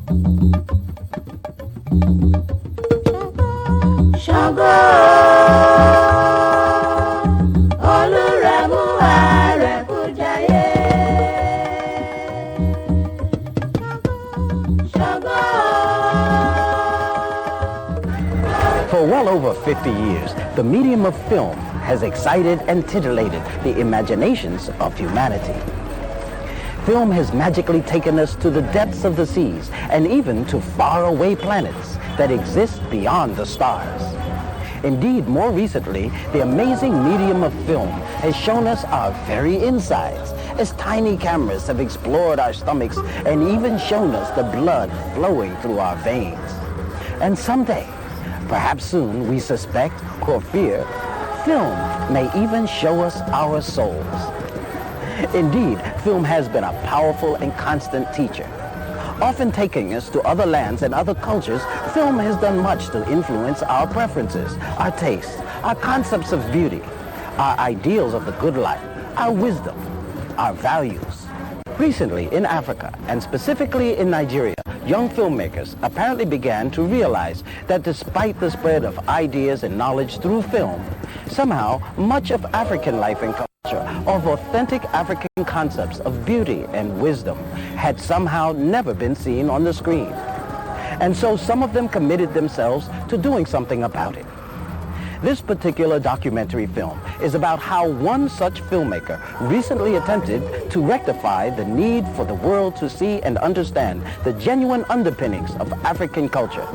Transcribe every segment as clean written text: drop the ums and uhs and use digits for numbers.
For well over 50 years, the medium of film has excited and titillated the imaginations of humanity. Film has magically taken us to the depths of the seas and even to faraway planets that exist beyond the stars. Indeed, more recently, the amazing medium of film has shown us our very insides, as tiny cameras have explored our stomachs and even shown us the blood flowing through our veins. And someday, perhaps soon, we suspect or fear, film may even show us our souls. Indeed, film has been a powerful and constant teacher. Often taking us to other lands and other cultures, film has done much to influence our preferences, our tastes, our concepts of beauty, our ideals of the good life, our wisdom, our values. Recently in Africa, and specifically in Nigeria, young filmmakers apparently began to realize that despite the spread of ideas and knowledge through film, somehow much of African life and culture, of authentic African concepts of beauty and wisdom, had somehow never been seen on the screen. And so some of them committed themselves to doing something about it. This particular documentary film is about how one such filmmaker recently attempted to rectify the need for the world to see and understand the genuine underpinnings of African culture.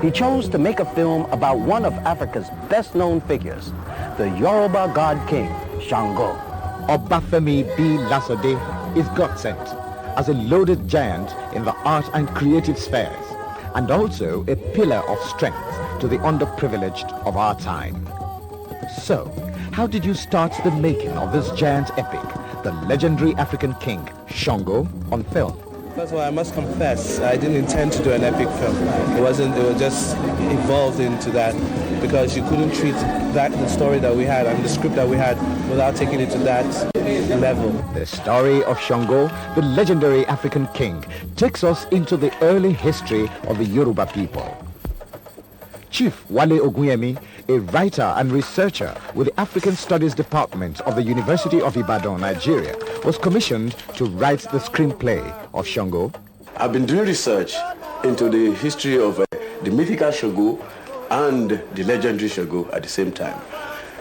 He chose to make a film about one of Africa's best-known figures, the Yoruba god king, Sango. Obafemi B. Lasode is God-sent as a loaded giant in the art and creative spheres, and also a pillar of strength to the underprivileged of our time. So, how did you start the making of this giant epic, the legendary African king, Sango, on film? First of all, I must confess, I didn't intend to do an epic film. It was just evolved into that because you couldn't treat the story that we had and the script that we had without taking it to that level. The story of Sango, the legendary African king, takes us into the early history of the Yoruba people. Chief Wale Ogunyemi, a writer and researcher with the African Studies Department of the University of Ibadan, Nigeria, was commissioned to write the screenplay of Sango. I've been doing research into the history of the mythical Sango and the legendary Sango at the same time,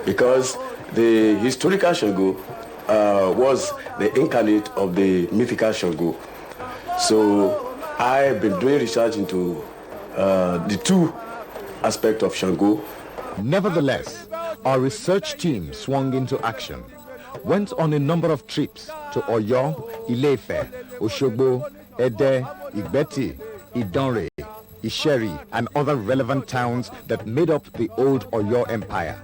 because the historical Sango was the incarnate of the mythical Sango. So I've been doing research into the two aspects of Sango. Nevertheless, our research team swung into action, went on a number of trips to Oyo, Ile-Ife, Oshogbo, Ede, Igbeti, Idanre, Isheri, and other relevant towns that made up the old Oyo Empire.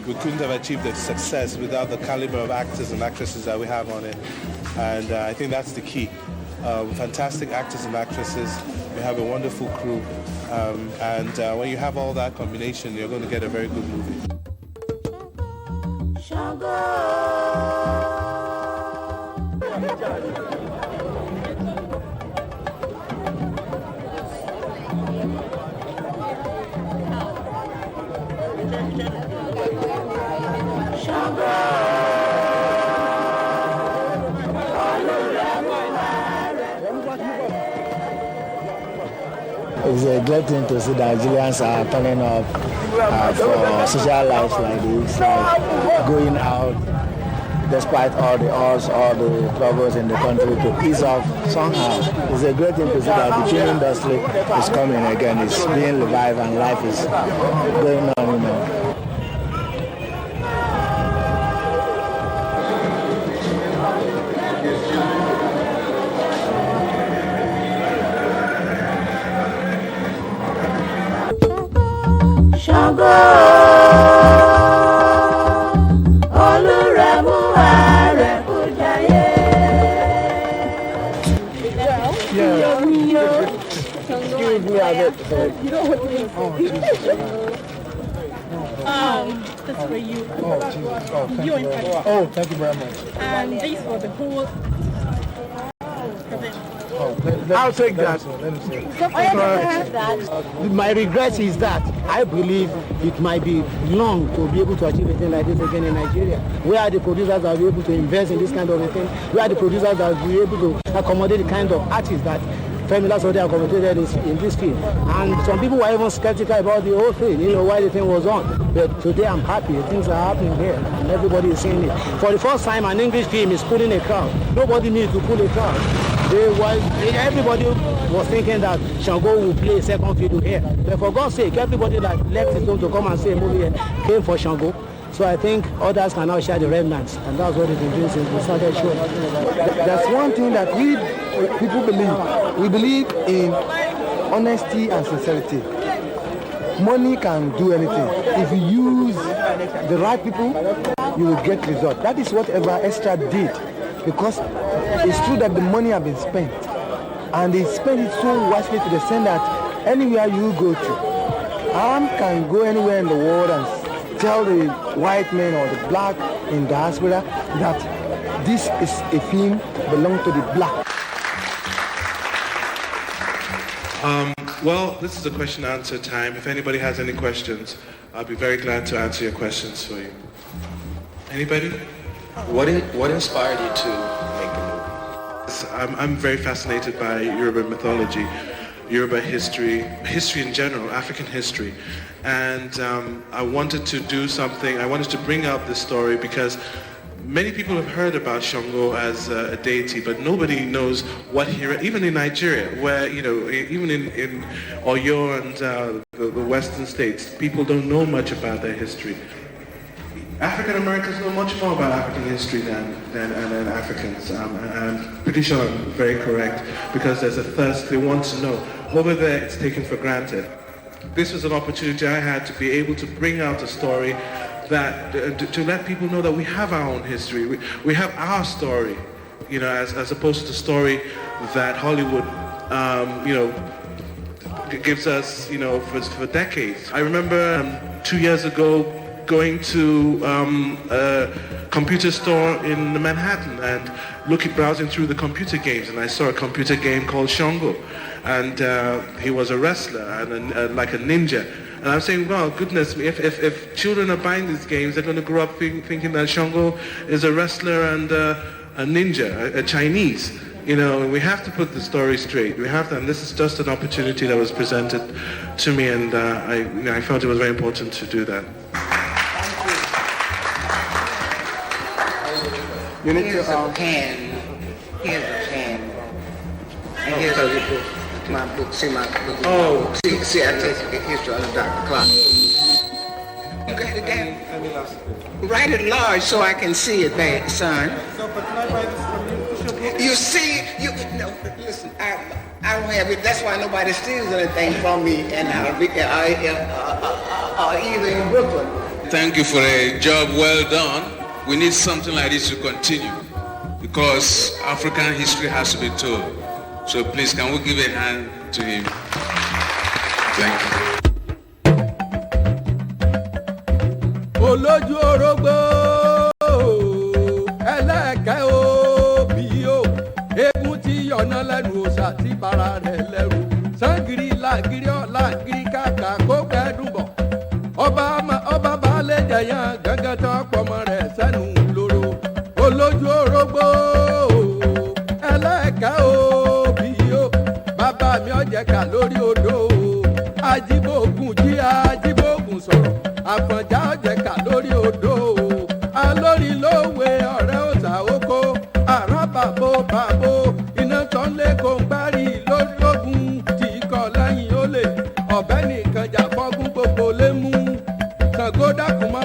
We couldn't have achieved the success without the caliber of actors and actresses that we have on it. And I think that's the key. Fantastic actors and actresses. We have a wonderful crew. And when you have all that combination, you're going to get a very good movie. It's a great thing to see that Nigerians are turning up for social life like this, like going out despite all the odds, all the troubles in the country to ease off somehow. It's a great thing to see that the film industry is coming again, it's being revived and life is going on, you know. this for you. Oh, Jesus. Oh, thank You you in very much. particular. Oh, thank you very much. And this for the whole. I'll take that. My regret is that I believe it might be long to be able to achieve a thing like this again in Nigeria. Where are the producers that will be able to invest in this kind of a thing? Where are the producers that will be able to accommodate the kind of artists that Femi Lasode accommodated in this field? And some people were even skeptical about the whole thing, why the thing was on. But today I'm happy. Things are happening here, and everybody is seeing it. For the first time, an English film is pulling a crowd. Nobody needs to pull a crowd. Everybody was thinking that Shango will play second fiddle here. But for God's sake, everybody that left his home to come and see a movie here came for Shango. So I think others can now share the remnants, and that's what they've been doing since we started showing. That's one thing that we people believe. We believe in honesty and sincerity. Money can do anything. If you use the right people, you will get results. That is what Eva Extra did, because it's true that the money has been spent, and they spent it so wisely to the extent that anywhere you go to, Arm can go anywhere in the world and tell the white men or the black in diaspora that this is a film belonging to the black. Well, this is a question and answer time. If anybody has any questions, I'll be very glad to answer your questions for you. Anybody? What inspired you to make the movie? I'm very fascinated by Yoruba mythology, Yoruba history in general, African history. And I wanted to do something, I wanted to bring out this story because many people have heard about Shango as a deity, but nobody knows what even in Nigeria, where, even in Oyo and the western states, people don't know much about their history. African Americans know much more about African history than Africans. I'm pretty sure I'm very correct, because there's a thirst, they want to know. Over there, it's taken for granted. This was an opportunity I had to be able to bring out a story that to let people know that we have our own history, we have our story, as opposed to the story that Hollywood, gives us, for decades. I remember 2 years ago going to a computer store in Manhattan and browsing through the computer games, and I saw a computer game called Shango, and he was a wrestler and like a ninja. And I'm saying, well, goodness me, if children are buying these games, they're going to grow up thinking that Shango is a wrestler and a ninja, a Chinese. We have to put the story straight. We have to, and this is just an opportunity that was presented to me, and I felt it was very important to do that. Here's a pen. Here's a pen. And here's a book. My book. See my book. Oh. See, I take the history of Dr. Clark. You got it down. Write it large so I can see it, babe, son. No, but can I buy this from you? You see, listen, I don't have it. That's why nobody steals anything from me, and either in Brooklyn. Thank you for a job well done. We need something like this to continue, because African history has to be told. So please, can we give a hand to him? Thank you. Olójú orógbó ẹlẹ́kẹ̀ òbí o, eégún tí yọ̀nà lẹ́nu òòṣà tí bara rẹ̀ lẹ́rù, sangiri làgiri ọ̀làgiri kàkà kó kẹ́dùn bọ̀, ọba balẹ̀ jẹ̀yàn gángan tán pọ̀mọ́ rẹ̀ sẹ́nu lóró. Olójú orógbó ẹlẹ́kẹ̀ òbí o, bàbá mi ọ̀jẹ̀ká lórí odò, ajíbógun jí ajíbógun sọ̀rọ̀, àfọ̀njá ọ̀jẹ̀ká lórí odò, alórí lówe ọ̀rẹ́ òòṣà oko, àràbàbò bàbò, iná tán lé kó ń gbárí lógún tí kò lẹ́yìn ó lè, ọ̀bẹ nìkan jà fọ́gún gbogbo lé mú, Ṣàngó dákun má